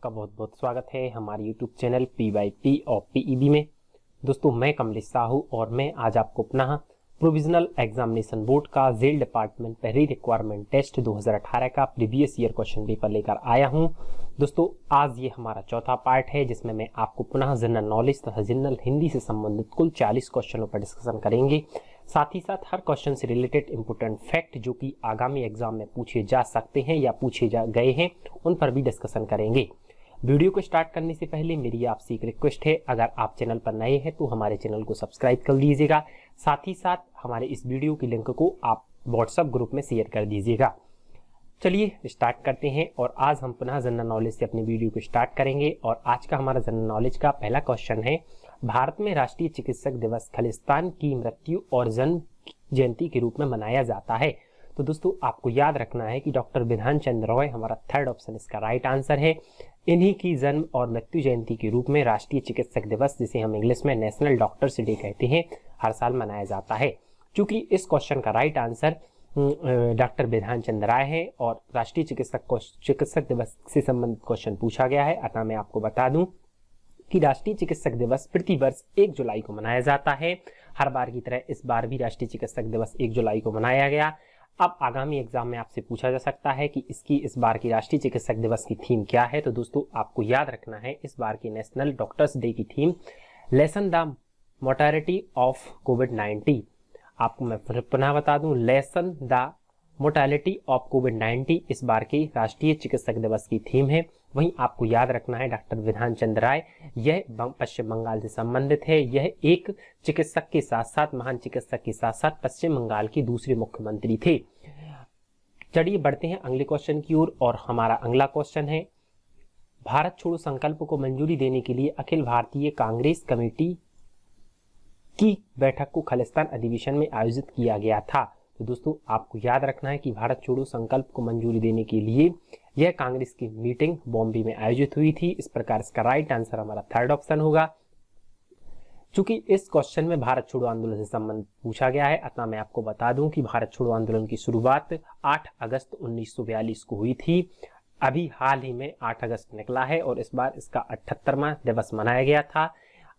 आपका बहुत बहुत स्वागत है हमारे YouTube चैनल PYP और PEB में। दोस्तों मैं कमलेश साहू और मैं आज आपको पुनः प्रोविजनल एग्जामिनेशन बोर्ड का जेल डिपार्टमेंट पहली रिक्वायरमेंट टेस्ट 2018 का प्रीवियस ईयर क्वेश्चन पेपर लेकर आया हूं। दोस्तों आज ये हमारा चौथा पार्ट है जिसमें मैं आपको पुनः जनरल नॉलेज तथा जनरल हिंदी से संबंधित कुल 40 क्वेश्चनों पर डिस्कशन करेंगे। साथ ही साथ हर क्वेश्चन से रिलेटेड इंपोर्टेंट फैक्ट जो कि आगामी एग्जाम में पूछे जा सकते हैं या पूछे जा गए हैं उन पर भी डिस्कशन करेंगे। वीडियो को स्टार्ट करने से पहले मेरी आपसे एक रिक्वेस्ट है, अगर आप चैनल पर नए हैं तो हमारे चैनल को सब्सक्राइब कर लीजिएगा। साथ ही साथ हमारे इस वीडियो की लिंक को आप व्हाट्सएप ग्रुप में शेयर कर दीजिएगा। चलिए स्टार्ट करते हैं और आज हम पुनः जनरल नॉलेज से अपनी वीडियो को स्टार्ट करेंगे। और आज का हमारा जनरल नॉलेज का पहला क्वेश्चन है, भारत में राष्ट्रीय चिकित्सक दिवस खालिस्तान की मृत्यु और जन्म जयंती के रूप में मनाया जाता है। तो दोस्तों आपको याद रखना है कि डॉक्टर बिधान चंद्र रॉय हमारा थर्ड ऑप्शन इसका राइट आंसर है। इन्हीं की जन्म और मृत्यु जयंती के रूप में राष्ट्रीय चिकित्सक दिवस, जिसे हम इंग्लिश में नेशनल डॉक्टर्स डे कहते हैं, हर साल मनाया जाता है। क्योंकि इस क्वेश्चन का राइट आंसर डॉक्टर बिधान चंद्र राय है और राष्ट्रीय चिकित्सक दिवस से संबंधित क्वेश्चन पूछा गया है, अतः मैं आपको बता दूं कि राष्ट्रीय चिकित्सक दिवस प्रति वर्ष 1 जुलाई को मनाया जाता है। हर बार की तरह इस बार भी राष्ट्रीय चिकित्सक दिवस 1 जुलाई को मनाया गया। अब आगामी एग्जाम में आपसे पूछा जा सकता है कि इस बार की राष्ट्रीय चिकित्सक दिवस की थीम क्या है। तो दोस्तों आपको याद रखना है, इस बार की नेशनल डॉक्टर्स डे की theme lesson the mortality of कोविड-19। आपको मैं पुनः बता दूं, लेसन द मोर्टेलिटी ऑफ कोविड-19 इस बार की राष्ट्रीय चिकित्सक दिवस की थीम है। वहीं आपको याद रखना है डॉक्टर बिधान चंद्र राय यह पश्चिम बंगाल से संबंधित है। यह एक चिकित्सक के साथ साथ, महान चिकित्सक के साथ साथ पश्चिम बंगाल के दूसरे मुख्यमंत्री थे। चलिए बढ़ते हैं अगले क्वेश्चन की ओर। और हमारा अगला क्वेश्चन है, भारत छोड़ो संकल्प को मंजूरी देने के लिए अखिल भारतीय कांग्रेस कमेटी की बैठक को खालिस्तान अधिवेशन में आयोजित किया गया था। तो दोस्तों आपको याद रखना है कि भारत छोड़ो संकल्प को मंजूरी देने के लिए यह कांग्रेस की मीटिंग बॉम्बे में आयोजित हुई थी। इस प्रकार इसका राइट आंसर हमारा थर्ड ऑप्शन होगा। चूंकि इस क्वेश्चन में भारत छोड़ो आंदोलन से संबंधित पूछा गया है, अतः मैं आपको बता दूं कि भारत छोड़ो आंदोलन की शुरुआत 8 अगस्त 1942 को हुई थी। अभी हाल ही में 8 अगस्त निकला है और इस बार इसका 78वां दिवस मनाया गया था।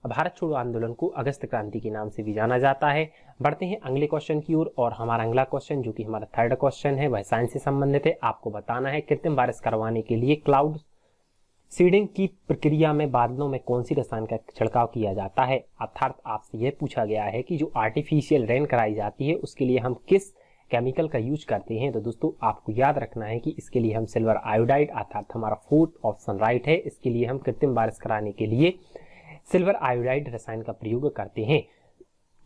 भारत छोड़ो आंदोलन को अगस्त क्रांति के नाम से भी जाना जाता है। बढ़ते हैं अगले क्वेश्चन की ओर। और हमारा अगला क्वेश्चन जो कि हमारा थर्ड क्वेश्चन है वह साइंस से संबंधित है। आपको बताना है कृत्रिम बारिश करवाने के लिए क्लाउड सीडिंग की प्रक्रिया में बादलों में कौन सी रसायन का छिड़काव किया जाता है। अर्थात आपसे यह पूछा गया है कि जो आर्टिफिशियल रेन कराई जाती है उसके लिए हम किस केमिकल का यूज करते हैं। तो दोस्तों आपको याद रखना है कि इसके लिए हम सिल्वर आयोडाइड, अर्थात हमारा फोर्थ ऑप्शन राइट है। इसके लिए हम कृत्रिम बारिश कराने के लिए सिल्वर आयोडाइड रसायन का प्रयोग करते हैं।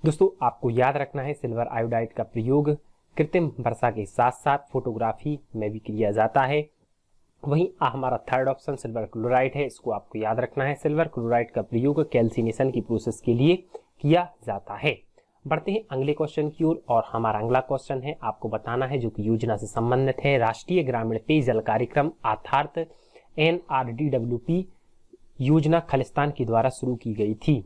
दोस्तों आपको याद रखना है सिल्वर आयोडाइड का प्रयोग कृत्रिम वर्षा के साथ साथ फोटोग्राफी में भी किया जाता है। वहीं हमारा थर्ड ऑप्शन सिल्वर क्लोराइड है, इसको आपको याद रखना है। सिल्वर क्लोराइड का प्रयोग कैल्सिनेशन की प्रोसेस के लिए किया जाता है। बढ़ते हैं अगले क्वेश्चन की ओर। और हमारा अगला क्वेश्चन है, आपको बताना है जो कि योजना से संबंधित है। राष्ट्रीय ग्रामीण पेयजल कार्यक्रम अर्थात NRDWP योजना खालिस्तान के द्वारा शुरू की गई थी।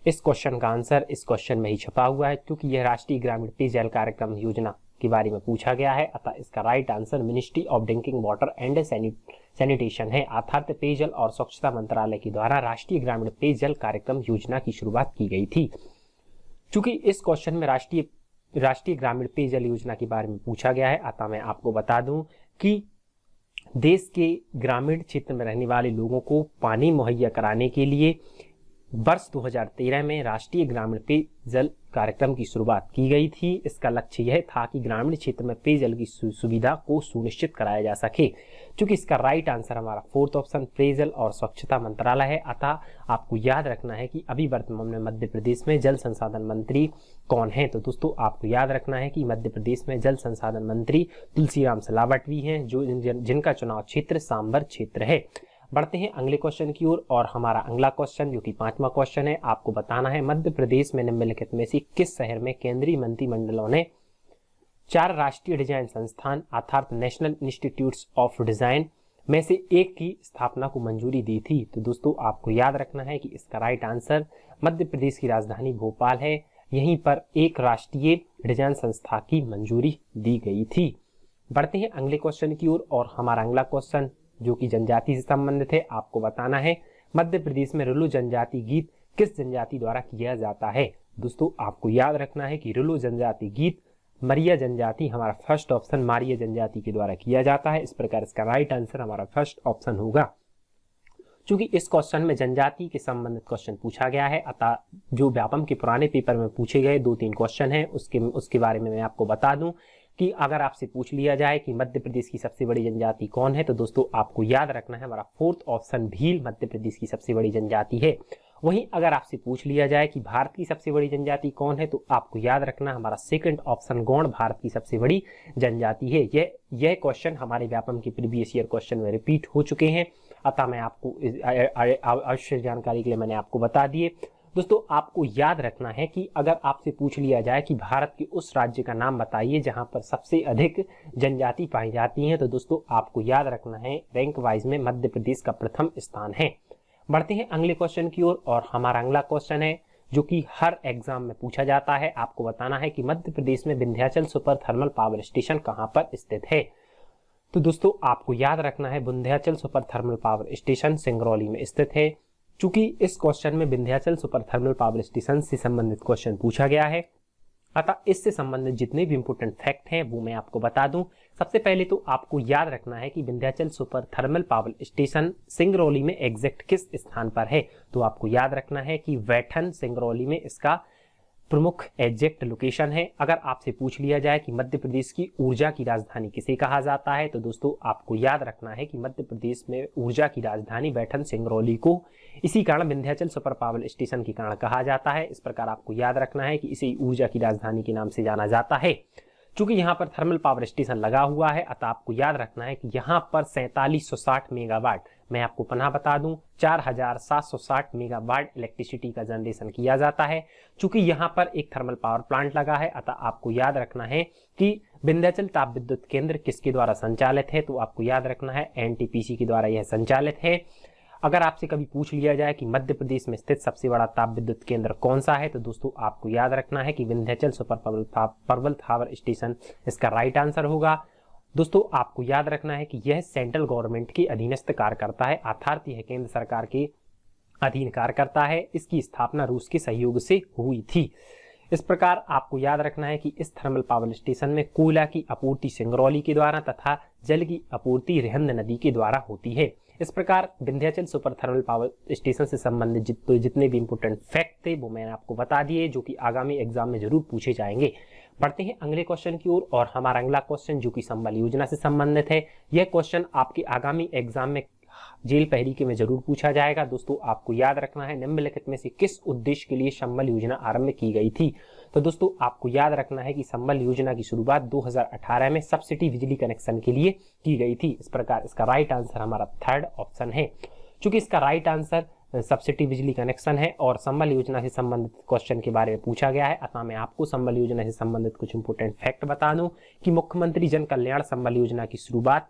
इस क्वेश्चन का आंसर इस क्वेश्चन में ही छुपा हुआ है, क्योंकि यह राष्ट्रीय ग्रामीण पेयजल कार्यक्रम योजना के बारे में पूछा गया है। अतः इसका right answer ministry of drinking water and sanitation है। अर्थात पेयजल और स्वच्छता मंत्रालय के द्वारा राष्ट्रीय ग्रामीण पेयजल कार्यक्रम योजना की शुरुआत की गई थी। चूंकि इस क्वेश्चन में राष्ट्रीय ग्रामीण पेयजल योजना के बारे में पूछा गया है, अतः मैं आपको बता दूं कि देश के ग्रामीण क्षेत्र में रहने वाले लोगों को पानी मुहैया कराने के लिए वर्ष 2013 में राष्ट्रीय ग्रामीण पेयजल कार्यक्रम की शुरुआत की गई थी। इसका लक्ष्य यह था कि ग्रामीण क्षेत्र में पेयजल की सुविधा को सुनिश्चित कराया जा सके। क्योंकि इसका राइट आंसर हमारा फोर्थ ऑप्शन पेयजल और स्वच्छता मंत्रालय है। अतः आपको याद रखना है कि अभी वर्तमान में मध्य प्रदेश में जल संसाधन मंत्री कौन है। तो दोस्तों आपको याद रखना है कि मध्य प्रदेश में जल संसाधन मंत्री तुलसीराम सिलावट भी हैं, जो जिनका चुनाव क्षेत्र सांबर क्षेत्र है। बढ़ते हैं अगले क्वेश्चन की ओर। और हमारा अगला क्वेश्चन जो कि 5वां क्वेश्चन है, आपको बताना है मध्य प्रदेश में निम्नलिखित में से किस शहर में केंद्रीय मंत्रिमंडलों ने 4 राष्ट्रीय डिजाइन संस्थान अर्थात नेशनल इंस्टीट्यूट्स ऑफ डिजाइन में से एक की स्थापना को मंजूरी दी थी। तो दोस्तों आपको याद रखना है कि इसका राइट आंसर मध्य प्रदेश की राजधानी भोपाल है। यहीं पर एक राष्ट्रीय डिजाइन संस्था की मंजूरी दी गई थी। बढ़ते हैं अगले क्वेश्चन की ओर। और हमारा अगला क्वेश्चन जो कि जनजाति से संबंधित है। आपको बताना है मध्य प्रदेश में रुलु जनजाति गीत किस जनजाति द्वारा किया जाता है। दोस्तों आपको याद रखना है कि रुलु जनजाति गीत मरिया जनजाति, हमारा फर्स्ट ऑप्शन मारिया जनजाति के द्वारा किया जाता है। इस प्रकार इसका राइट आंसर हमारा फर्स्ट ऑप्शन होगा। चूंकि इस क्वेश्चन में जनजाति के संबंधित क्वेश्चन पूछा गया है, अतः जो व्यापम के पुराने पेपर में पूछे गए 2-3 क्वेश्चन हैं उसके बारे में मैं आपको बता दूं कि अगर आपसे पूछ लिया जाए कि मध्य प्रदेश की सबसे बड़ी जनजाति कौन है, तो दोस्तों आपको याद रखना है हमारा फोर्थ ऑप्शन भील मध्य प्रदेश की सबसे बड़ी जनजाति है। वहीं अगर आपसे पूछ लिया जाए कि भारत की सबसे बड़ी जनजाति कौन है, तो आपको याद रखना हमारा सेकंड ऑप्शन गौड़ भारत की सबसे बड़ी जनजाति है। यह क्वेश्चन हमारे व्यापम के प्रीवियस ईयर क्वेश्चन में रिपीट हो चुके हैं, अतः मैं आपको आवश्यक जानकारी के लिए मैंने आपको बता दिए। दोस्तों आपको याद रखना है कि अगर आपसे पूछ लिया जाए कि भारत के उस राज्य का नाम बताइए जहां पर सबसे अधिक जनजाति पाई जाती है, तो दोस्तों आपको याद रखना है रैंक वाइज में मध्य प्रदेश का प्रथम स्थान है। बढ़ते हैं अगले क्वेश्चन की ओर और हमारा अगला क्वेश्चन है जो कि हर एग्जाम में पूछा जाता है। आपको बताना है कि मध्य प्रदेश में Vindhyachal super thermal power station कहां पर स्थित है। तो दोस्तों आपको याद रखना है Vindhyachal super thermal power station Singrauli में स्थित है। चूंकि इस क्वेश्चन में Vindhyachal super thermal power station से संबंधित क्वेश्चन पूछा गया है, अतः इससे संबंधित जितने भी इंपोर्टेंट फैक्ट हैं वो मैं आपको बता दूं। सबसे पहले तो आपको याद रखना है कि Vindhyachal super thermal power station Singrauli में एग्जैक्ट किस स्थान पर है। तो आपको याद रखना है कि वैठन सिंगरौली में इसका प्रमुख एग्जैक्ट लोकेशन है। अगर आपसे पूछ लिया जाए कि मध्य प्रदेश की ऊर्जा की राजधानी किसे कहा जाता है, तो दोस्तों आपको याद रखना है कि मध्य प्रदेश में ऊर्जा की राजधानी वैठन सिंगरौली को इसी कारण विंध्याचल सुपर पावर स्टेशन के कारण कहा जाता है। इस प्रकार आपको याद रखना है कि इसे ऊर्जा की राजधानी के नाम से जाना जाता है। चूंकि यहाँ पर थर्मल पावर स्टेशन लगा हुआ है, अतः आपको याद रखना है कि यहाँ पर 4760 मेगावाट, मैं आपको पुनः बता दूं 4760 मेगावाट इलेक्ट्रिसिटी का जनरेशन किया जाता है। चूंकि यहाँ पर एक थर्मल पावर प्लांट लगा है, अतः आपको याद रखना है कि विंध्याचल ताप विद्युत केंद्र किसके द्वारा संचालित है। तो आपको याद रखना है एनटीपीसी के द्वारा यह संचालित है। अगर आपसे कभी पूछ लिया जाए कि मध्य प्रदेश में स्थित सबसे बड़ा ताप विद्युत केंद्र कौन सा है, तो दोस्तों आपको याद रखना है कि विंध्याचल सुपर प्रबल पावर स्टेशन इसका राइट आंसर होगा। दोस्तों आपको याद रखना है कि यह सेंट्रल गवर्नमेंट के अधीनस्थ कार्य करता है, अर्थात यह केंद्र सरकार के अधीन कार्य करता है। इसकी स्थापना रूस के सहयोग से हुई थी। इस प्रकार आपको याद रखना है कि इस थर्मल पावर स्टेशन में कोयला की आपूर्ति सिंगरौली के द्वारा तथा जल की आपूर्ति रिहंद नदी के द्वारा होती है। इस प्रकार Vindhyachal super thermal power station से संबंधित जितने भी इंपोर्टेंट फैक्ट थे वो मैंने आपको बता दिए, जो कि आगामी एग्जाम में जरूर पूछे जाएंगे। बढ़ते हैं अगले क्वेश्चन की ओर और हमारा अगला क्वेश्चन जो कि संबल योजना से संबंधित है। यह क्वेश्चन आपके आगामी एग्जाम में जेल पहरी में जरूर पूछा जाएगा। दोस्तों आपको याद रखना है निम्नलिखित में से किस उद्देश्य के लिए संबल योजना आरंभ की गई थी। तो दोस्तों आपको याद रखना है कि संबल योजना की शुरुआत 2018 में सब्सिडी बिजली कनेक्शन के लिए की गई थी। इस प्रकार इसका राइट आंसर हमारा थर्ड ऑप्शन है। चूंकि इसका राइट आंसर सब्सिडी बिजली कनेक्शन है और संबल योजना से संबंधित क्वेश्चन के बारे में पूछा गया है, अतः मैं आपको संबल योजना से संबंधित कुछ इंपोर्टेंट फैक्ट बता दूं कि मुख्यमंत्री जन कल्याण संबल योजना की शुरुआत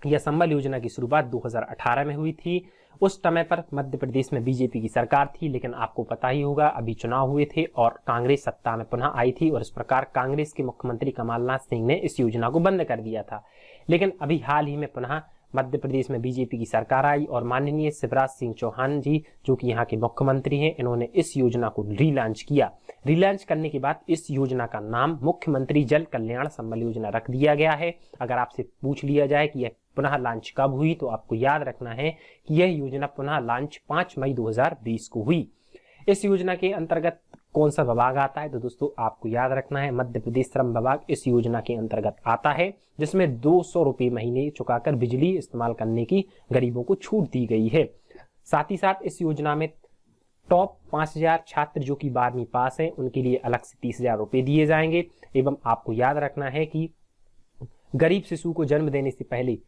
या संबल योजना की शुरुआत 2018 में हुई थी। उस समय पर मध्य प्रदेश में बीजेपी की सरकार थी, लेकिन आपको पता ही होगा अभी चुनाव हुए थे और कांग्रेस सत्ता में पुनः आई थी और इस प्रकार कांग्रेस के मुख्यमंत्री कमलनाथ सिंह ने इस योजना को बंद कर दिया था। लेकिन अभी हाल ही में पुनः मध्य प्रदेश में बीजेपी की सरकार आई और माननीय शिवराज सिंह चौहान जी जो कि यहाँ के मुख्यमंत्री हैं, इन्होंने इस योजना को रीलॉन्च किया। रीलॉन्च करने के बाद इस योजना का नाम मुख्यमंत्री जल कल्याण संबल योजना रख दिया गया है। अगर आपसे पूछ लिया जाए कि यह पुनः लॉन्च कब हुई, तो आपको याद रखना है कि यह योजना पुनः लॉन्च 5 मई 2020 को हुई। इस योजना के अंतर्गत कौन सा विभाग आता है, तो दोस्तों आपको याद रखना है मध्य प्रदेश श्रम विभाग इस योजना के अंतर्गत आता है, जिसमें 200 रुपये महीने चुकाकर बिजली इस्तेमाल करने की गरीबों को छूट दी गई है। साथ ही साथ इस योजना में टॉप 5000 छात्र जो कि 12वीं पास हैं उनके लिए अलग से 30,000 रुपये दिए जाएंगे। एवं आपको याद रखना है कि गरीब शिशु को जन्म देने से पहले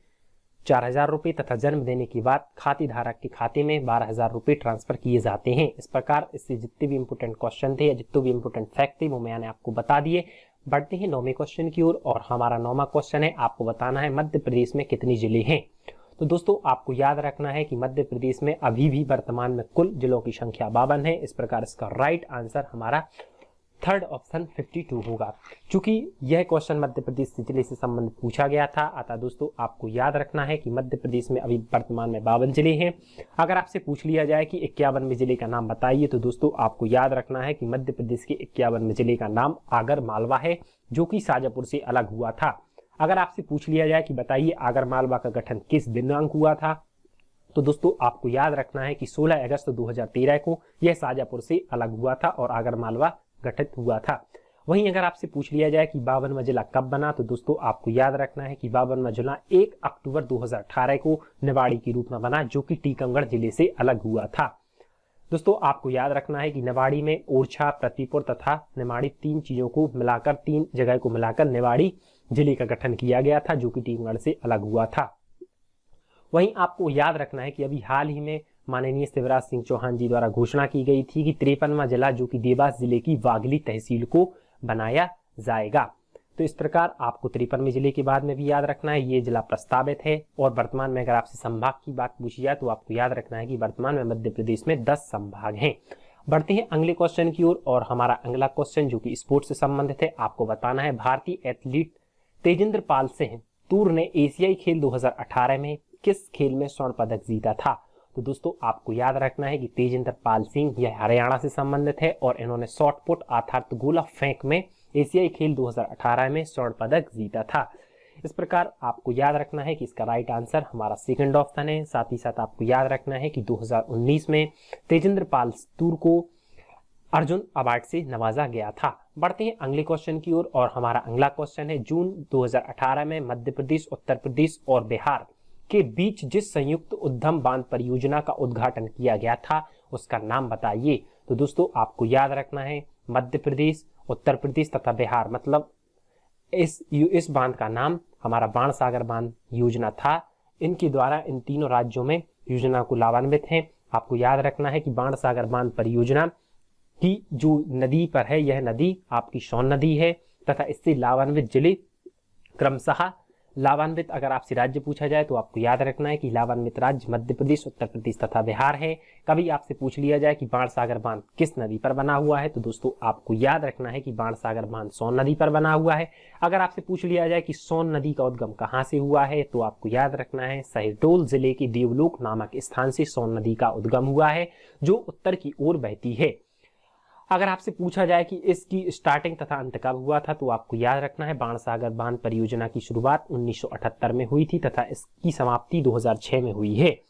4,000 रुपये तथा जन्म देने के बाद खाते धारक के खाते में 12,000 रुपये ट्रांसफर किए जाते हैं। इस प्रकार इससे जितने भी इंपोर्टेंट क्वेश्चन थे या जितने भी इंपोर्टेंट फैक्ट थे वो मैंने आपको बता दिए। बढ़ते हैं 9वें क्वेश्चन की ओर और हमारा 9वां क्वेश्चन है, आपको बताना है मध्य प्रदेश में कितने जिले हैं। तो दोस्तों आपको याद रखना है कि मध्य प्रदेश में अभी भी वर्तमान में कुल जिलों की संख्या 52 है। इस प्रकार इसका राइट आंसर हमारा थर्ड ऑप्शन 52 होगा। चूंकि यह क्वेश्चन मध्य प्रदेश जिले से संबंधित पूछा गया था, अतः दोस्तों आपको याद रखना है कि मध्य प्रदेश में अभी वर्तमान में 52 जिले हैं। अगर आपसे पूछ लिया जाए कि 51वें जिले का नाम बताइए, तो दोस्तों आपको याद रखना है कि मध्य प्रदेश के 51वें जिले का नाम आगर मालवा है, जो कि शाजापुर से अलग हुआ था। अगर आपसे पूछ लिया जाए कि बताइए आगर मालवा का गठन किस दिनांक हुआ था, तो दोस्तों आपको याद रखना है कि 16 अगस्त 2013 को यह शाजापुर से अलग हुआ था और आगर मालवा गठित हुआ था। वहीं अगर आपसे पूछ लिया जाए कि 52वां जिला कब बना, तो दोस्तों आपको याद रखना है कि 52वां जिला 1 अक्टूबर 2018 को निवाड़ी के रूप में बना, जो कि टीकमगढ़ जिले से अलग हुआ था। दोस्तों आपको याद रखना है कि निवाड़ी में ओरछा, पृथ्वीपुर तथा निवाड़ी तीन जगह को मिलाकर निवाड़ी जिले का गठन किया गया था, जो कि टीकमगढ़ से अलग हुआ था। वहीं आपको याद रखना है कि अभी हाल ही में माननीय शिवराज सिंह चौहान जी द्वारा घोषणा की गई थी कि 53वां जिला, जो कि देवास जिले की वाघली तहसील को बनाया जाएगा। तो इस प्रकार आपको 53वें जिले के बाद में भी याद रखना है, ये जिला प्रस्तावित है। और वर्तमान में अगर आपसे संभाग की बात पूछी जाए, तो आपको याद रखना है कि वर्तमान में मध्य प्रदेश में 10 संभाग हैं। बढ़ते हैं अगले क्वेश्चन की ओर, और हमारा अगला क्वेश्चन जो कि स्पोर्ट्स से संबंधित है, आपको बताना है भारतीय एथलीट तेजिंदर पाल सिंह तूर ने एशियाई खेल 2018 में किस खेल में स्वर्ण पदक जीता था। तो दोस्तों आपको याद रखना है कि तेजिंदर पाल सिंह यह हरियाणा से संबंधित है और इन्होंने शॉट पुट अर्थात गोला फेंक में एशियाई खेल 2018 में स्वर्ण पदक जीता था। इस प्रकार आपको याद रखना है कि इसका राइट आंसर हमारा सेकंड ऑप्शन है। साथ ही साथ आपको याद रखना है कि 2019 में तेजिंदर पाल तूर को अर्जुन अवार्ड से नवाजा गया था। बढ़ते हैं अगले क्वेश्चन की ओर, और हमारा अगला क्वेश्चन है जून 2018 में मध्य प्रदेश, उत्तर प्रदेश और बिहार के बीच जिस संयुक्त उद्यम बांध परियोजना का उद्घाटन किया गया था, उसका नाम बताइए। तो दोस्तों आपको याद रखना है मध्य प्रदेश, उत्तर प्रदेश तथा बिहार, मतलब इस बांध का नाम हमारा बाणसागर बांध योजना था। इनके द्वारा इन तीनों राज्यों में योजना को लाभान्वित हैं। आपको याद रखना है कि बाणसागर बांध परियोजना की जो नदी पर है, यह नदी आपकी सोन नदी है तथा इससे लाभान्वित जिले क्रमशः लाभान्वित, अगर आपसे राज्य पूछा जाए तो आपको याद रखना है कि लाभान्वित राज्य मध्य प्रदेश, उत्तर प्रदेश तथा बिहार है। कभी आपसे पूछ लिया जाए कि बाणसागर बांध किस नदी पर बना हुआ है, तो दोस्तों आपको याद रखना है कि बाणसागर बांध सोन नदी पर बना हुआ है। अगर आपसे पूछ लिया जाए कि सोन नदी का उद्गम कहां से हुआ है, तो आपको याद रखना है शहडोल जिले के देवलोक नामक स्थान से सोन नदी का उद्गम हुआ है, जो उत्तर की ओर बहती है। अगर आपसे पूछा जाए कि इसकी स्टार्टिंग तथा अंत कब हुआ था, तो आपको याद रखना है बाणसागर बांध परियोजना की शुरुआत 1978 में हुई थी तथा इसकी समाप्ति 2006 में हुई है।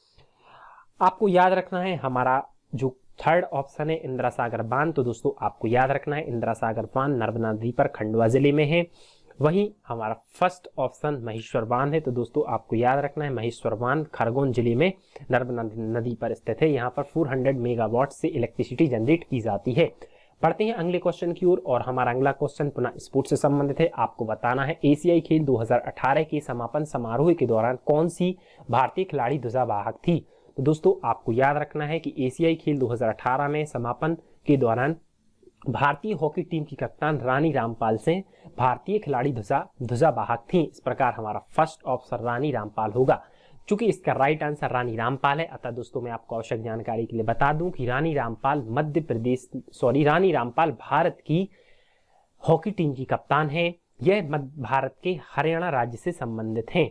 आपको याद रखना है हमारा जो थर्ड ऑप्शन है इंदिरा सागर बांध, तो दोस्तों आपको याद रखना है इंदिरा सागर बांध नर्मदा नदी पर खंडवा जिले में है। वहीं हमारा फर्स्ट ऑप्शन महेश्वर बांध है, तो दोस्तों आपको याद रखना है महेश्वर बांध खरगोन जिले में नर्मदा नदी पर स्थित है। यहाँ पर 400 मेगावाट से इलेक्ट्रिसिटी जनरेट की जाती है। पढ़ते हैं अगले क्वेश्चन की ओर, और हमारा अगला क्वेश्चन पुनः स्पोर्ट्स से संबंधित है। आपको बताना है एशियाई खेल 2018 के समापन समारोह के दौरान कौन सी भारतीय खिलाड़ी ध्वजावाहक थी। तो दोस्तों आपको याद रखना है कि एशियाई खेल 2018 में समापन के दौरान भारतीय हॉकी टीम की कप्तान रानी रामपाल सिंह भारतीय खिलाड़ी ध्वजावाहक थी। इस प्रकार हमारा फर्स्ट ऑप्शन रानी रामपाल होगा। चूंकि इसका राइट आंसर रानी रामपाल है, अतः दोस्तों मैं आपको आवश्यक जानकारी के लिए बता दूं कि रानी रामपाल भारत की हॉकी टीम की कप्तान है। यह भारत के हरियाणा राज्य से संबंधित हैं।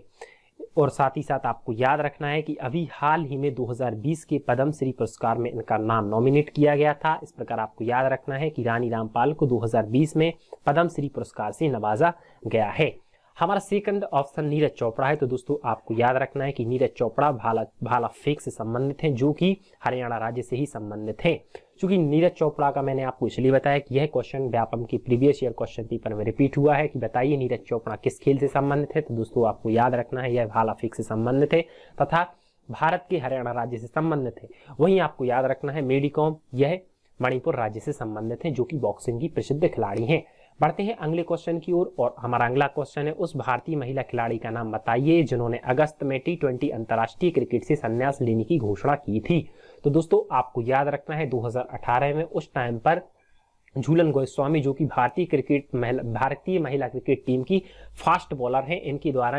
और साथ ही साथ आपको याद रखना है कि अभी हाल ही में 2020 के पद्मश्री पुरस्कार में इनका नाम नॉमिनेट किया गया था। इस प्रकार आपको याद रखना है कि रानी रामपाल को 2020 में पद्मश्री पुरस्कार से नवाजा गया है। हमारा सेकंड ऑप्शन नीरज चोपड़ा है, तो दोस्तों आपको याद रखना है कि नीरज चोपड़ा भाला फेंक से संबंधित हैं, जो कि हरियाणा राज्य से ही संबंधित हैं। क्योंकि नीरज चोपड़ा का मैंने आपको इसलिए बताया कि यह क्वेश्चन व्यापम के प्रीवियस ईयर क्वेश्चन पेपर में रिपीट हुआ है कि बताइए नीरज चोपड़ा किस खेल से संबंधित है। तो दोस्तों आपको याद रखना है यह भाला फेंक से संबंधित है तथा भारत के हरियाणा राज्य से संबंधित है। वहीं आपको याद रखना है मेरी कॉम, यह मणिपुर राज्य से संबंधित है, जो कि बॉक्सिंग की प्रसिद्ध खिलाड़ी हैं। बढ़ते हैं अगले क्वेश्चन की ओर, और हमारा अगला क्वेश्चन है उस भारतीय महिला खिलाड़ी का नाम बताइए जिन्होंने अगस्त में T20 अंतर्राष्ट्रीय क्रिकेट से संन्यास लेने की घोषणा की थी। तो दोस्तों आपको याद रखना है 2018 में उस टाइम पर झूलन गोस्वामी, जो कि भारतीय महिला क्रिकेट टीम की फास्ट बॉलर हैं, इनके द्वारा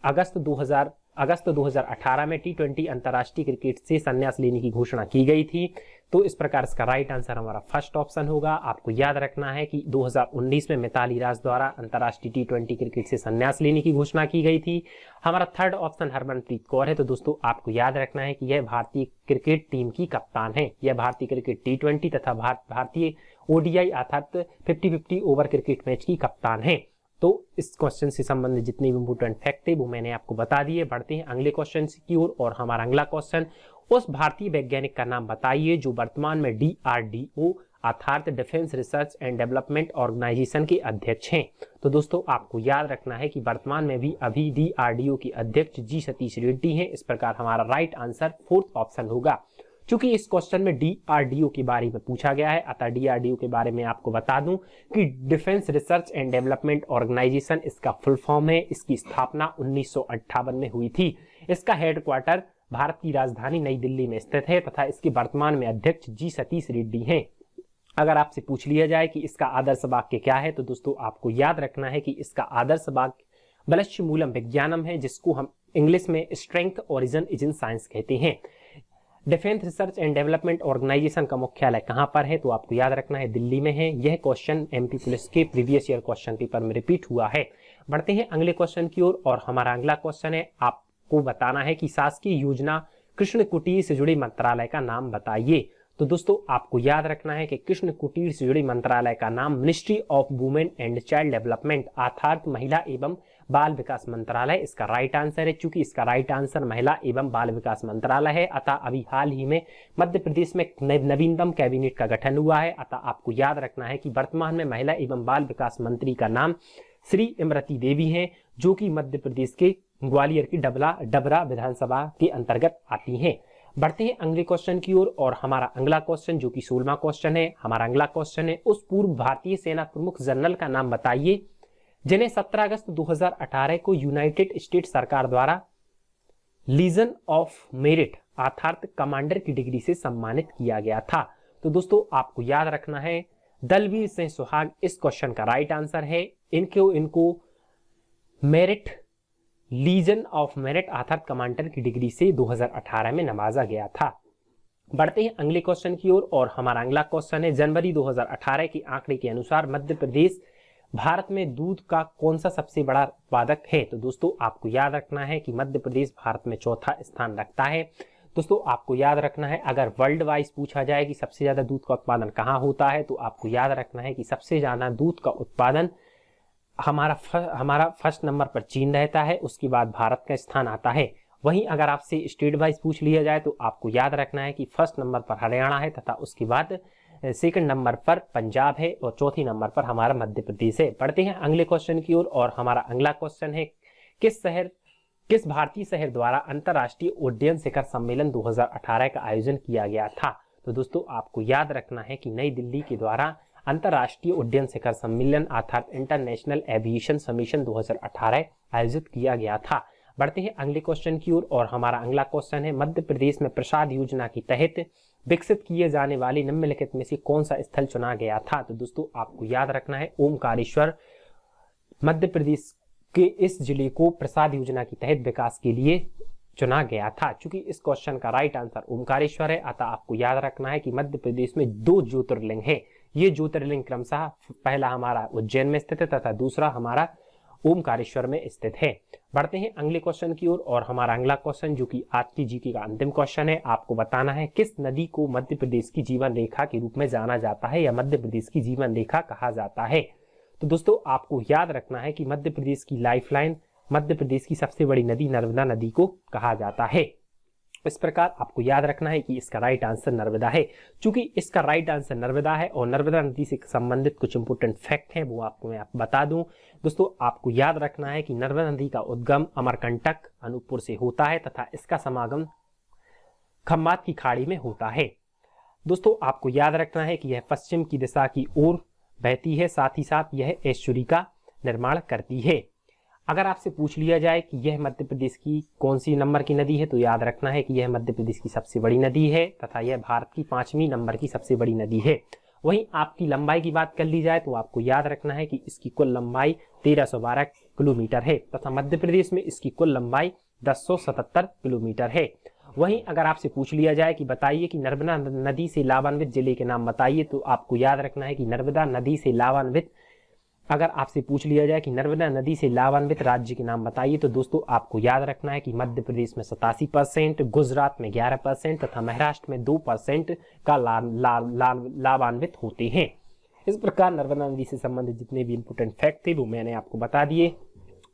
अगस्त 2018 अगस्त 2018 में T20 अंतर्राष्ट्रीय क्रिकेट से संन्यास लेने की घोषणा की गई थी। तो इस प्रकार इसका राइट आंसर हमारा फर्स्ट ऑप्शन होगा। आपको याद रखना है कि 2019 में मिताली राज द्वारा अंतर्राष्ट्रीय T20 क्रिकेट से संन्यास लेने की घोषणा की गई थी। हमारा थर्ड ऑप्शन हरमनप्रीत कौर है। तो दोस्तों आपको याद रखना है कि यह भारतीय क्रिकेट टीम की कप्तान है। यह भारतीय क्रिकेट T20 तथा भारतीय ODI अर्थात 50-50 ओवर क्रिकेट मैच की कप्तान है। तो इस क्वेश्चन से संबंधित जितने भी इंपोर्टेंट फैक्ट है वो मैंने आपको बता दिए। बढ़ते हैं अगले क्वेश्चन की ओर और हमारा अगला क्वेश्चन, उस भारतीय वैज्ञानिक का नाम बताइए जो वर्तमान में DRDO अर्थात defence research and development organisation के अध्यक्ष हैं। तो दोस्तों आपको याद रखना है कि वर्तमान में भी अभी DRDO के अध्यक्ष जी सतीश रेड्डी हैं। इस प्रकार हमारा राइट आंसर फोर्थ ऑप्शन होगा। चूंकि इस क्वेश्चन में DRDO के बारे में पूछा गया है, अतः DRDO के बारे में आपको बता दूं कि defence research and development organisation इसका फुल फॉर्म है। इसकी स्थापना 1958 में हुई थी। इसका हेडक्वार्टर भारत की राजधानी नई दिल्ली में स्थित है तथा इसके वर्तमान में अध्यक्ष जी सतीश रेड्डी हैं। अगर आपसे पूछ लिया जाए कि इसका आदर्श वाक्य क्या है, तो दोस्तों आपको याद रखना है कि इसका आदर्श वाक्य बलश्य मूलम विज्ञानम है, जिसको हम इंग्लिश में strength origin is in science कहते हैं। Defence research and development organisation का मुख्यालय कहां पर है, तो आपको याद रखना है दिल्ली में है। यह क्वेश्चन MP पुलिस के प्रीवियस ईयर क्वेश्चन पेपर में रिपीट हुआ है। बढ़ते हैं अगले क्वेश्चन की ओर और हमारा अगला क्वेश्चन है, आपको बताना है कि शासकीय योजना कृष्ण कुटीर से जुड़े मंत्रालय का नाम बताइए। तो दोस्तों आपको याद रखना है कि कृष्ण कुटीर से जुड़े मंत्रालय का नाम ministry of women and child development अर्थात महिला एवं बाल विकास मंत्रालय इसका राइट आंसर है। चूंकि इसका राइट आंसर महिला एवं बाल विकास मंत्रालय है, अतः अभी हाल ही में मध्य प्रदेश में नवीनतम कैबिनेट का गठन हुआ है। अतः आपको याद रखना है कि वर्तमान में महिला एवं बाल विकास मंत्री का नाम श्री इमरती देवी है, जो कि मध्य प्रदेश के ग्वालियर की डबरा विधानसभा के अंतर्गत आती हैं। बढ़ते हैं अगले क्वेश्चन की ओर और हमारा अगला क्वेश्चन जो कि 16वां क्वेश्चन है। हमारा अगला क्वेश्चन है, उस पूर्व भारतीय सेना प्रमुख जनरल का नाम बताइए जिन्हें 17 अगस्त 2018 को यूनाइटेड स्टेट्स सरकार द्वारा लीजन ऑफ मेरिट अर्थात कमांडर की डिग्री से सम्मानित किया गया था। तो दोस्तों आपको याद रखना है दलवीर सिंह सुहाग इस क्वेश्चन का राइट आंसर है। इनको मेरिट लीजन ऑफ मेरिट अर्थात कमांडर की डिग्री से 2018 में नवाजा गया था। बढ़ते हैं अगले क्वेश्चन की ओर और हमारा अगला क्वेश्चन है, जनवरी 2018 के आंकड़े के अनुसार मध्य प्रदेश भारत में दूध का कौन सा सबसे बड़ा उत्पादक है। तो दोस्तों आपको याद रखना है कि मध्य प्रदेश भारत में चौथा स्थान रखता है। दोस्तों आपको याद रखना है अगर वर्ल्ड वाइज पूछा जाए कि सबसे ज्यादा दूध का उत्पादन कहाँ होता है, तो आपको याद रखना है कि सबसे ज्यादा दूध का उत्पादन हमारा फर्स्ट नंबर पर चीन रहता है, उसके बाद भारत का स्थान आता है। वहीं अगर आपसे स्टेट वाइज पूछ लिया जाए तो आपको याद रखना है कि फर्स्ट नंबर पर हरियाणा है तथा उसके बाद सेकंड नंबर पर पंजाब है और चौथी नंबर पर हमारा मध्य प्रदेश है। बढ़ते हैं अगले क्वेश्चन की ओर और हमारा अगला क्वेश्चन है, किस भारतीय शहर द्वारा अंतर्राष्ट्रीय उड्डयन शिखर सम्मेलन 2018 का आयोजन किया गया था। तो दोस्तों आपको याद रखना है कि नई दिल्ली के द्वारा अंतर्राष्ट्रीय उड्डयन शिखर सम्मेलन अर्थात इंटरनेशनल एविएशन समिशन 2018 आयोजित किया गया था। बढ़ते हैं अगले क्वेश्चन की ओर और हमारा अगला क्वेश्चन है, मध्य प्रदेश में प्रसाद योजना के तहत विकसित किए जाने वाले निम्नलिखित में से कौन सा स्थल चुना गया था। तो दोस्तों आपको याद रखना है ओमकारेश्वर मध्य प्रदेश के इस जिले को प्रसाद योजना के तहत विकास के लिए चुना गया था। चूंकि इस क्वेश्चन का राइट आंसर ओमकारेश्वर है, अतः आपको याद रखना है कि मध्य प्रदेश में 2 ज्योतिर्लिंग है। ये ज्योतिर्लिंग क्रमशः पहला हमारा उज्जैन में स्थित है तथा दूसरा हमारा ओमकारेश्वर में स्थित है। बढ़ते हैं अगले क्वेश्चन की ओर और हमारा अगला क्वेश्चन जो कि आज की जीके का अंतिम क्वेश्चन है, आपको बताना है किस नदी को मध्य प्रदेश की जीवन रेखा के रूप में जाना जाता है या मध्य प्रदेश की जीवन रेखा कहा जाता है। तो दोस्तों आपको याद रखना है कि मध्य प्रदेश की लाइफलाइन मध्य प्रदेश की सबसे बड़ी नदी नर्मदा नदी को कहा जाता है। इस प्रकार आपको याद रखना है कि इसका राइट आंसर नर्मदा है। चूंकि इसका राइट आंसर नर्मदा है और नर्मदा नदी से संबंधित कुछ इंपोर्टेंट फैक्ट हैं वो आपको मैं बता दूं। दोस्तों आपको याद रखना है कि नर्मदा नदी का उद्गम अमरकंटक अनूपपुर से होता है तथा इसका समागम खम्बात की खाड़ी में होता है। दोस्तों आपको याद रखना है कि यह पश्चिम की दिशा की ओर बहती है, साथ ही साथ यह एस्चुरी का निर्माण करती है। अगर आपसे पूछ लिया जाए कि यह मध्य प्रदेश की कौन सी नंबर की नदी है, तो याद रखना है कि यह मध्य प्रदेश की सबसे बड़ी नदी है तथा यह भारत की 5वीं नंबर की सबसे बड़ी नदी है। वहीं आपकी लंबाई की बात कर ली जाए तो आपको याद रखना है कि इसकी कुल लंबाई 1312 किलोमीटर है तथा मध्य प्रदेश में इसकी कुल लंबाई 1077 किलोमीटर है। वहीं अगर आपसे पूछ लिया जाए कि बताइए कि नर्मदा नदी से लाभान्वित जिले के नाम बताइए, तो आपको याद रखना है कि नर्मदा नदी से लाभान्वित, अगर आपसे पूछ लिया जाए कि नर्मदा नदी से लाभान्वित राज्य के नाम बताइए, तो दोस्तों आपको याद रखना है कि मध्य प्रदेश में 87%, गुजरात में 11% तथा महाराष्ट्र में 2% का लाभान्वित होते हैं। इस प्रकार नर्मदा नदी से संबंधित जितने भी इंपोर्टेंट फैक्ट थे वो मैंने आपको बता दिए।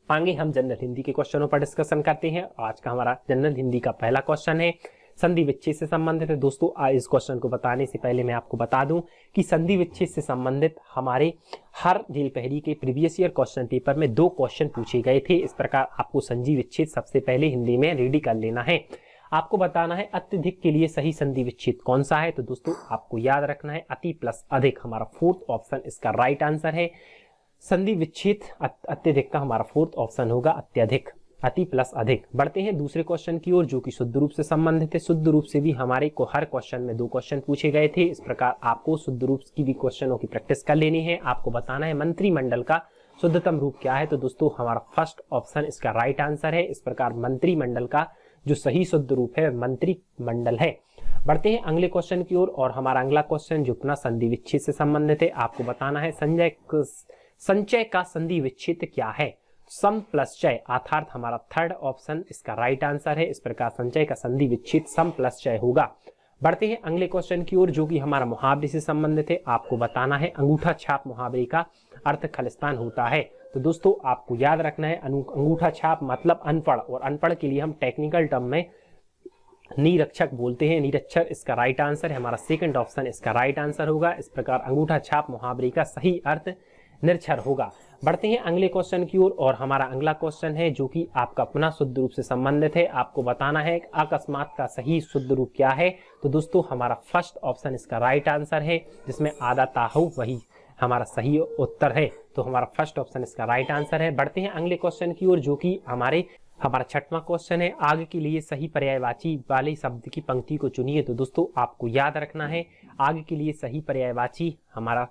आगे हम जनरल हिंदी के क्वेश्चनों पर डिस्कशन करते हैं। आज का हमारा जनरल हिंदी का पहला क्वेश्चन है, संधि विच्छेद से संबंधित है। दोस्तों इस क्वेश्चन को बताने से पहले मैं आपको बता दूं कि संधि विच्छेद से संबंधित हमारे हर जेल पहरी के प्रीवियस ईयर क्वेश्चन पेपर में 2 क्वेश्चन पूछे गए थे। इस प्रकार आपको संधि विच्छेद सबसे पहले हिंदी में रेडी कर लेना है। आपको बताना है अत्यधिक के लिए सही संधि विच्छेद कौन सा है। तो दोस्तों आपको याद रखना है अति प्लस अधिक, हमारा 4th ऑप्शन इसका राइट आंसर है। संधि विच्छेद अत्यधिक का हमारा 4th ऑप्शन होगा अत्यधिक, अति प्लस अधिक। बढ़ते हैं दूसरे क्वेश्चन की ओर जो कि शुद्ध रूप से संबंधित है। शुद्ध रूप से भी हमारे को हर क्वेश्चन में 2 क्वेश्चन पूछे गए थे। इस प्रकार आपको शुद्ध रूप की भी क्वेश्चनों की प्रैक्टिस कर लेनी है। आपको बताना है मंत्रिमंडल का शुद्धतम रूप क्या है। तो दोस्तों हमारा फर्स्ट ऑप्शन इसका राइट आंसर है। इस प्रकार मंत्रिमंडल का जो सही शुद्ध रूप है मंत्रिमंडल है। बढ़ते हैं अगले क्वेश्चन की ओर और हमारा अगला क्वेश्चन जो अपना संधि विच्छेद से संबंधित है। आपको बताना है संचय का संधि विच्छेद क्या है। सम प्लस चय अर्थात हमारा 3rd ऑप्शन इसका राइट आंसर है। इस प्रकार संचय का संधि विच्छेद सम प्लस चय होगा। बढ़ते हैं अगले क्वेश्चन की ओर जो कि हमारा मुहावरे से संबंधित है। आपको बताना है अंगूठा छाप मुहावरे का अर्थ खलिस्तान होता है। तो दोस्तों आपको याद रखना है अंगूठा छाप मतलब अनपढ़, और अनपढ़ के लिए हम टेक्निकल टर्म में निरक्षक बोलते हैं। निरक्षर इसका राइट आंसर है। हमारा 2nd ऑप्शन इसका राइट आंसर होगा। इस प्रकार अंगूठा छाप मुहावरे का सही अर्थ निरक्षर होगा। बढ़ते हैं अगले क्वेश्चन की ओर और हमारा अगला क्वेश्चन है जो कि आपका अपना शुद्ध रूप से संबंधित है। आपको बताना है अकस्मात का सही शुद्ध रूप क्या है। तो दोस्तों हमारा 1st ऑप्शन इसका राइट आंसर है, जिसमें आधा ताहु वही हमारा सही उत्तर है। तो हमारा 1st ऑप्शन इसका राइट आंसर है। बढ़ते हैं अगले क्वेश्चन की ओर जो कि हमारा 6वां क्वेश्चन है, आग के लिए सही पर्यायवाची वाले शब्द की पंक्ति को चुनिए। तो दोस्तों आपको याद रखना है आग के लिए सही पर्यायवाची हमारा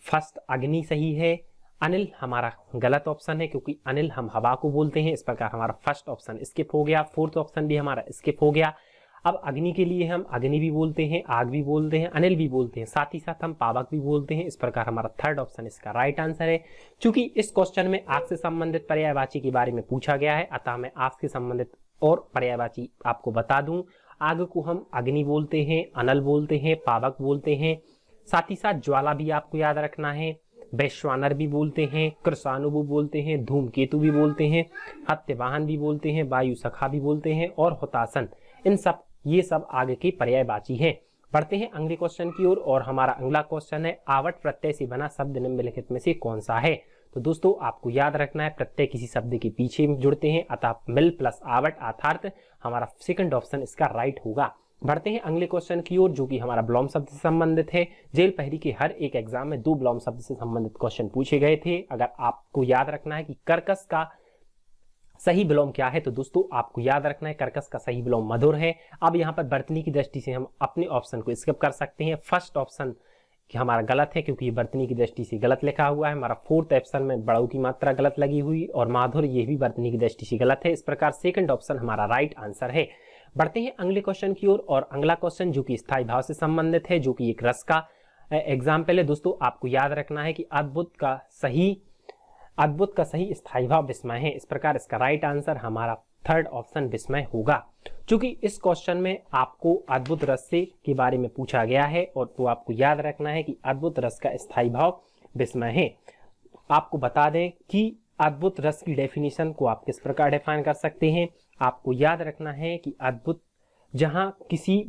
फर्स्ट अग्नि सही है। अनिल हमारा गलत ऑप्शन है क्योंकि अनिल हम हवा को बोलते हैं। इस प्रकार हमारा 1st ऑप्शन स्किप हो गया। 4th ऑप्शन भी हमारा स्किप हो गया। अब अग्नि के लिए हम अग्नि भी बोलते हैं, आग भी बोलते हैं, अनिल भी बोलते हैं, साथ ही साथ हम पावक भी बोलते हैं। इस प्रकार हमारा 3rd ऑप्शन इसका राइट आंसर है। चूंकि इस क्वेश्चन में आग से संबंधित पर्यायवाची के बारे में पूछा गया है, अतः मैं आग से संबंधित और पर्यायवाची आपको बता दूं। आग को हम अग्नि बोलते हैं, अनल बोलते हैं, पावक बोलते हैं, साथ ही साथ ज्वाला भी आपको याद रखना है, वैश्वानर भी बोलते हैं, कृषाणु भी बोलते हैं, धूमकेतु भी बोलते हैं, हत्यवाहन भी बोलते हैं, वायु सखा भी बोलते हैं और हुतासन। ये सब आगे के पर्यायवाची हैं। बढ़ते हैं अगले क्वेश्चन की ओर और हमारा अगला क्वेश्चन है आवट प्रत्यय से बना शब्द निम्नलिखित में से कौन सा है। तो दोस्तों आपको याद रखना है प्रत्यय किसी शब्द के पीछे जुड़ते हैं, अतः मिल प्लस आवट अर्थात हमारा 2nd ऑप्शन इसका राइट होगा। बढ़ते हैं अगले क्वेश्चन की ओर जो कि हमारा ब्लॉम शब्द से संबंधित है। जेल पहरी के हर एक एग्जाम में 2 ब्लॉम शब्द से संबंधित क्वेश्चन पूछे गए थे। अगर आपको याद रखना है कि कर्कश का सही विलोम क्या है, तो दोस्तों आपको याद रखना है कर्कश का सही विलोम मधुर है। अब यहाँ पर वर्तनी की दृष्टि से हम अपने ऑप्शन को स्किप कर सकते हैं। 1st ऑप्शन हमारा गलत है क्योंकि ये वर्तनी की दृष्टि से गलत लिखा हुआ है। हमारा 4th ऑप्शन में बड़ों की मात्रा गलत लगी हुई और माधुर ये भी वर्तनी की दृष्टि से गलत है। इस प्रकार 2nd ऑप्शन हमारा राइट आंसर है। बढ़ते हैं अगले क्वेश्चन की ओर और अगला क्वेश्चन जो कि स्थायी भाव से संबंधित है, जो कि एक रस का एग्जाम्पल है। दोस्तों आपको याद रखना है कि अद्भुत का सही स्थायी भाव विस्मय है। इस प्रकार इसका राइट आंसर हमारा 3rd ऑप्शन विस्मय होगा। चूंकि इस क्वेश्चन में आपको अद्भुत रस के बारे में पूछा गया है और तो आपको याद रखना है कि अद्भुत रस का स्थायी भाव विस्मय है। आपको बता दें कि अद्भुत रस की डेफिनेशन को आप किस प्रकार डिफाइन कर सकते हैं। आपको याद रखना है कि अद्भुत जहां किसी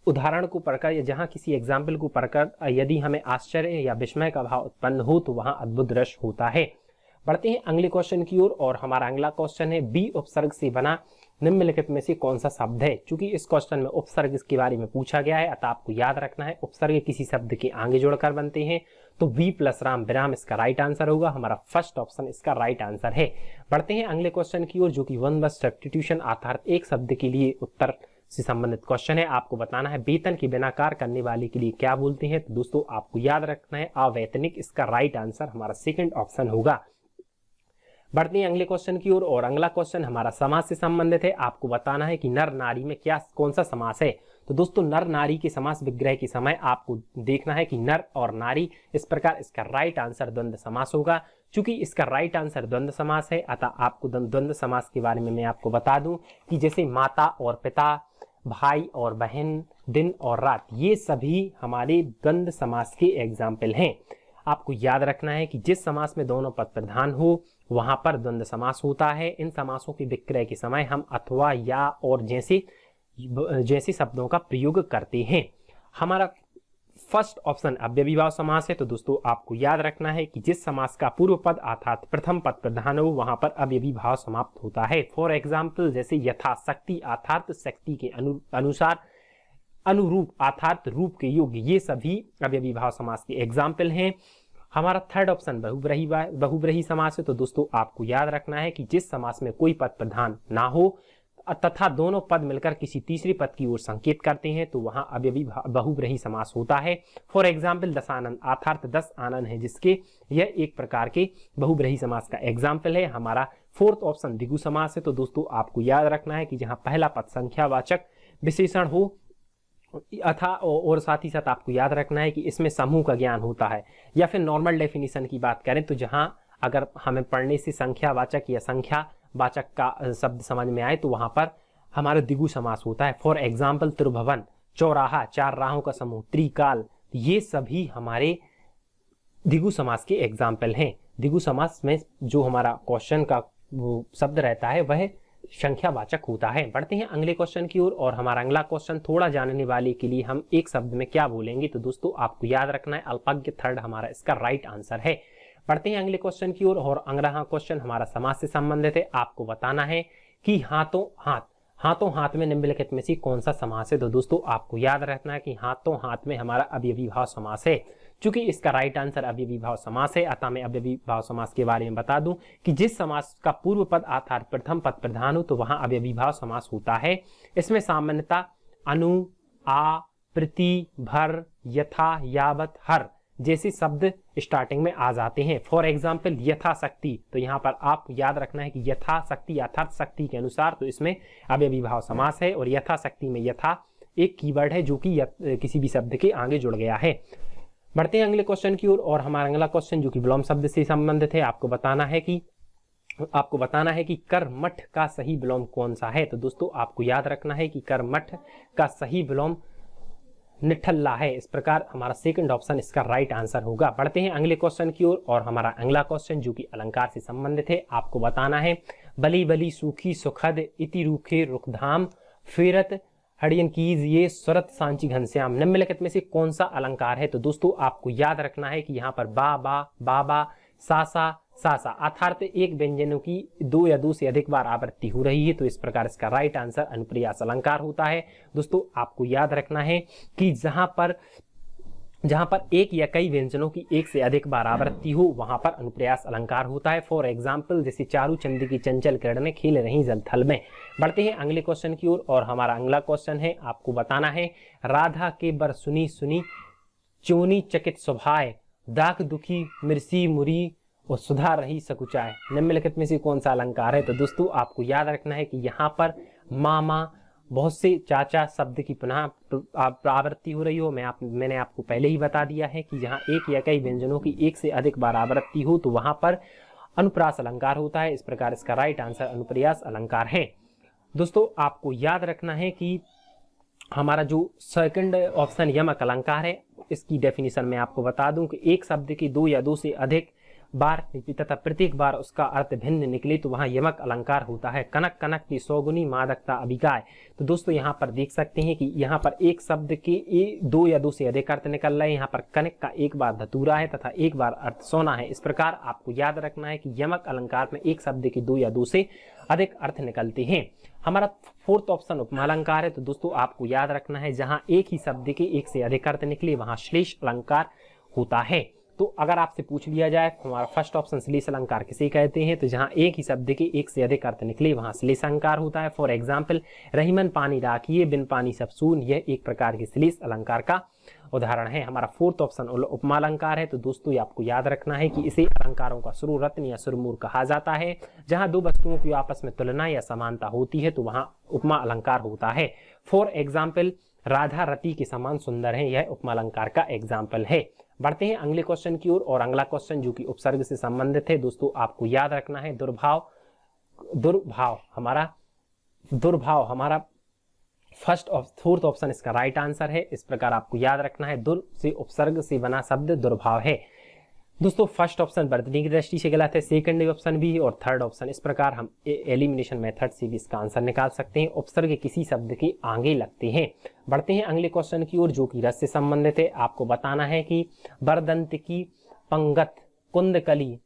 उदाहरण को पढ़कर या जहां किसी एग्जाम्पल को पढ़कर यदि हमें आश्चर्य या विस्मय का भाव उत्पन्न हो तो वहां अद्भुत रस होता है। बढ़ते हैं अगले क्वेश्चन की ओर और हमारा अगला क्वेश्चन है बी उपसर्ग से बना निम्नलिखित में से कौन सा शब्द है। चूंकि इस क्वेश्चन में उपसर्ग के बारे में पूछा गया है, अतः आपको याद रखना है उपसर्ग किसी शब्द के आगे जोड़कर बनते हैं। तो वी प्लस राम विराम इसका राइट आंसर होगा। हमारा 1st ऑप्शन इसका राइट आंसर है। बढ़ते हैं अगले क्वेश्चन की ओर जो कि वन वर्ड सब्स्टिट्यूशन अर्थात एक शब्द के लिए उत्तर से संबंधित क्वेश्चन है। आपको बताना है वेतन के बिना कार्य करने वाले के लिए क्या बोलते हैं। तो दोस्तों आपको याद रखना है अवैतनिक इसका राइट आंसर हमारा 2nd ऑप्शन होगा। बढ़ते हैं अगले क्वेश्चन की ओर और अगला क्वेश्चन हमारा समास से संबंधित है। आपको बताना है कि नर नारी में क्या कौन सा समास है। तो दोस्तों नर नारी के समास विग्रह के समय आपको देखना है कि नर और नारी, इस प्रकार इसका राइट आंसर द्वंद्व समास होगा। चूंकि इसका राइट आंसर द्वंद्व समास है, अतः आपको द्वंद्व समास के बारे में मैं आपको बता दूं कि जैसे माता और पिता, भाई और बहन, दिन और रात, ये सभी हमारे द्वंद्व समास के एग्जाम्पल हैं। आपको याद रखना है कि जिस समास में दोनों पद प्रधान हो वहां पर द्वंद्व समास होता है। इन समासों के विक्रय के समय हम अथवा, या और जैसे शब्दों का प्रयोग करते हैं। हमारा फर्स्ट ऑप्शन अव्ययीभाव समास है। तो दोस्तों आपको याद रखना है कि जिस समास का पूर्व पद अर्थात प्रथम पद प्रधान हो वहां पर अव्ययीभाव समाप्त होता है। फॉर एग्जाम्पल जैसे यथाशक्ति अर्थात शक्ति के अनुसार, अनुरूप अर्थात रूप के योग्य, ये सभी अव्ययीभाव समास के एग्जाम्पल हैं। हमारा थर्ड ऑप्शन बहुब्रीहि समास है। तो दोस्तों आपको याद रखना है कि जिस समास में कोई पद प्रधान ना हो तथा दोनों पद मिलकर किसी तीसरे पद की ओर संकेत करते हैं तो वहां अव्ययीभाव बहुब्रीहि समास होता है। फॉर एग्जाम्पल दशानन अर्थात 10 आनन है, जिसके यह एक प्रकार के बहुब्रीहि समास का एग्जाम्पल है। हमारा फोर्थ ऑप्शन द्विगु समास है। तो दोस्तों आपको याद रखना है कि जहां पहला पद संख्यावाचक विशेषण हो अथा और साथ ही साथ आपको याद रखना है कि इसमें समूह का ज्ञान होता है। या फिर नॉर्मल डेफिनेशन की बात करें तो जहां अगर हमें पढ़ने से संख्यावाचक या संख्यावाचक का शब्द समझ में आए तो वहां पर हमारा द्विगु समास होता है। फॉर एग्जाम्पल त्रिभुवन, चौराहा, 4 राहों का समूह, त्रिकाल, ये सभी हमारे द्विगु समास के एग्जाम्पल हैं। द्विगु समास में जो हमारा क्वेश्चन का शब्द रहता है वह संख्यावाचक होता है। बढ़ते हैं अगले क्वेश्चन की ओर और हमारा अगला क्वेश्चन थोड़ा जानने वाले के लिए हम एक शब्द में क्या बोलेंगे। तो दोस्तों आपको याद रखना है अल्पज्ञ थर्ड हमारा इसका राइट आंसर है। बढ़ते हैं अगले क्वेश्चन की ओर और अगला क्वेश्चन हमारा समास से संबंधित है। आपको बताना है कि हाथों हाथ में निम्नलिखित में से कौन सा समास है। तो दोस्तों आपको याद रखना है कि हाथों हाथ में हमारा अव्ययीभाव समास है। चूंकि इसका राइट आंसर अव्ययीभाव समास है अतः मैं अव्ययीभाव समास के बारे में बता दूं कि जिस समास का पूर्व पद अर्थात प्रथम पद प्रधान हो तो वहां अव्ययीभाव समास होता है। इसमें सामान्यतः अनु, आ, प्रति, भर, यथा, यावत, हर जैसे शब्द स्टार्टिंग में आ जाते हैं। फॉर एग्जाम्पल यथाशक्ति, तो यहाँ पर आप याद रखना है कि यथाशक्ति अर्थात शक्ति के अनुसार, तो इसमें अव्ययीभाव समास है। और यथाशक्ति में यथा एक कीवर्ड है जो कि किसी भी शब्द के आगे जुड़ गया है। बढ़ते हैं अगले क्वेश्चन की ओर और हमारा अगला क्वेश्चन जो कि विलोम शब्द से संबंधित है। आपको बताना है कि कर्मठ का सही विलोम कौन सा है। तो दोस्तों आपको याद रखना है कि कर्मठ का सही विलोम निठल्ला है। इस प्रकार हमारा सेकंड ऑप्शन इसका राइट आंसर होगा। बढ़ते हैं अगले क्वेश्चन की ओर और हमारा अगला क्वेश्चन जो कि अलंकार से संबंधित है। आपको बताना है बली बली सूखी सुखद इति रूखे रुखधाम फेरत हड़ियन कीज ये स्वरत सांची घनश्याम, निम्नलिखित में से कौन सा अलंकार है। तो दोस्तों आपको याद रखना है कि यहाँ पर बा बा, बाबा, सासा, सासा अर्थात एक व्यंजनों की 2 या 2 से अधिक बार आवृत्ति हो रही है। तो इस प्रकार इसका राइट आंसर अनुप्रास अलंकार होता है। दोस्तों आपको याद रखना है कि जहां पर एक या कई व्यंजनों की 1 से अधिक बार आवृत्ति हो वहां पर अनुप्रास अलंकार होता है। फॉर एग्जाम्पल जैसे चारू चंदी की चंचल किरणें खेल रही जलथल में। बढ़ते हैं अगले क्वेश्चन की ओर और हमारा अगला क्वेश्चन है। आपको बताना है राधा के बर सुनी सुनी चोनी चकित स्वभाय दाग दुखी मिर्सी मुरी और सुधार रही सकुचाए, निम्नलिखित में से कौन सा अलंकार है। तो दोस्तों आपको याद रखना है कि यहाँ पर मामा, बहुत से चाचा शब्द की पुनः आवृत्ति हो रही हो। मैंने आपको पहले ही बता दिया है कि जहाँ एक या कई व्यंजनों की 1 से अधिक बार आवृत्ति हो तो वहां पर अनुप्रास अलंकार होता है। इस प्रकार इसका राइट आंसर अनुप्रास अलंकार है। दोस्तों आपको याद रखना है कि हमारा जो सेकंड ऑप्शन यमक अलंकार है, इसकी डेफिनेशन मैं आपको बता दूं कि एक शब्द की 2 या 2 से अधिक बार तथा प्रत्येक बार उसका अर्थ भिन्न निकले तो वहां यमक अलंकार होता है। कनक कनक की सौगुनी मादकता अभिगाय। तो दोस्तों यहाँ पर देख सकते हैं कि यहाँ पर एक शब्द के 2 या 2 से अधिक अर्थ निकल रहे हैं। यहाँ पर कनक का एक बार धतूरा है तथा एक बार अर्थ सोना है। इस प्रकार आपको याद रखना है कि यमक अलंकार में एक शब्द के 2 या 2 से अधिक अर्थ निकलते हैं। हमारा फोर्थ ऑप्शन उपमा अलंकार है। तो दोस्तों आपको याद रखना है जहाँ एक ही शब्द के 1 से अधिक अर्थ निकले वहां श्लेष अलंकार होता है। तो अगर आपसे पूछ लिया जाए हमारा फर्स्ट ऑप्शन श्लेष अलंकार किसे कहते हैं, तो जहां एक ही शब्द के 1 से अधिक अर्थ निकले वहां श्लेष अलंकार होता है। फॉर एग्जाम्पल रहीमन पानी राखिए बिन पानी सब सून, यह एक प्रकार के श्लेष अलंकार का उदाहरण है। हमारा फोर्थ ऑप्शन उपमा अलंकार है। तो दोस्तों ये आपको याद रखना है कि इसे अलंकारों का शुरू रत्न या शुरुमूल कहा जाता है। जहां दो वस्तुओं की आपस में तुलना या समानता होती है तो वहां उपमा अलंकार होता है। फॉर एग्जाम्पल, राधा रति के समान सुंदर है, यह उपमा अलंकार का एग्जाम्पल है। बढ़ते हैं अगले क्वेश्चन की ओर, और अगला क्वेश्चन जो कि उपसर्ग से संबंधित है। दोस्तों आपको याद रखना है दुर्भाव हमारा फोर्थ ऑप्शन इसका राइट आंसर है। इस प्रकार आपको याद रखना है, दुर से उपसर्ग से बना शब्द दुर्भाव है। दोस्तों फर्स्ट ऑप्शन वर्तनी की दृष्टि से गलत है, सेकंड ऑप्शन भी और थर्ड ऑप्शन। इस प्रकार हम एलिमिनेशन मेथड से भी इसका आंसर निकाल सकते हैं। उपसर्ग किसी शब्द के आगे लगते हैं। बढ़ते हैं अगले क्वेश्चन की ओर जो कि रस से संबंधित है। आपको बताना है कि बरदंत की पंगत कुंदकली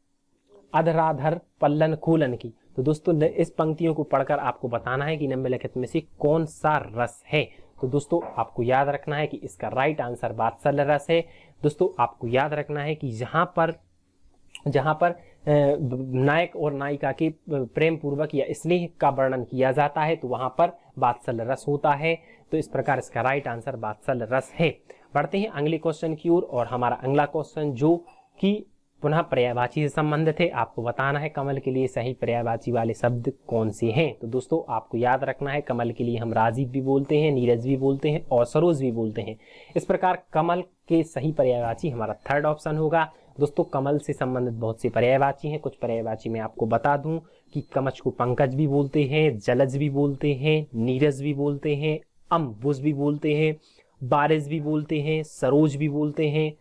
अधराधर पल्लन खूलन की। तो दोस्तों इस पंक्तियों को पढ़कर आपको बताना है कि निम्नलिखित में से कौन सा रस है। तो दोस्तों आपको याद रखना है कि इसका राइट आंसर वात्सल्य रस है। दोस्तों आपको याद रखना है कि जहां पर नायक और नायिका के प्रेम पूर्वक या स्नेह का वर्णन किया जाता है तो वहां पर वात्सल्य रस होता है। तो इस प्रकार इसका राइट आंसर वात्सल्य रस है। बढ़ते हैं अगले क्वेश्चन की ओर, और हमारा अगला क्वेश्चन जो कि पुनः पर्यायवाची से संबंधित है। आपको बताना है कमल के लिए सही पर्यायवाची वाले शब्द कौन से हैं। तो दोस्तों आपको याद रखना है कमल के लिए हम राजीव भी बोलते हैं, नीरज भी बोलते हैं और सरोज भी बोलते हैं। इस प्रकार कमल के सही पर्यायवाची हमारा थर्ड ऑप्शन होगा। दोस्तों कमल से संबंधित बहुत से पर्यायवाची हैं। कुछ पर्यायवाची मैं आपको बता दूं कि कमच को पंकज भी बोलते हैं, जलज भी बोलते हैं, नीरज भी बोलते हैं, अम्बुज भी बोलते हैं, बारिश भी बोलते हैं, सरोज भी बोलते हैं,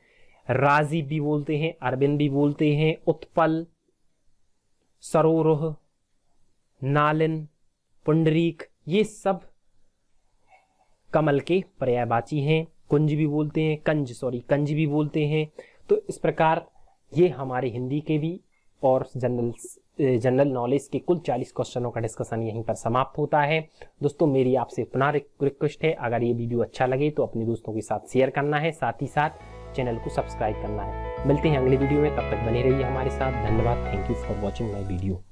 राजीव भी बोलते हैं, अरविंद भी बोलते हैं, उत्पल, सरोरुह, नालिन, पुंडरीक, ये सब कमल के पर्यायवाची हैं। कंज भी बोलते हैं, कंज भी बोलते हैं। तो इस प्रकार ये हमारे हिंदी के भी और जनरल नॉलेज के कुल 40 क्वेश्चनों का डिस्कशन यहीं पर समाप्त होता है। दोस्तों मेरी आपसे पुनः रिक्वेस्ट है, अगर ये वीडियो अच्छा लगे तो अपने दोस्तों के साथ शेयर करना है, साथ ही साथ चैनल को सब्सक्राइब करना है। मिलते हैं अगले वीडियो में, तब तक बने रहिए हमारे साथ। धन्यवाद। Thank you for watching my video.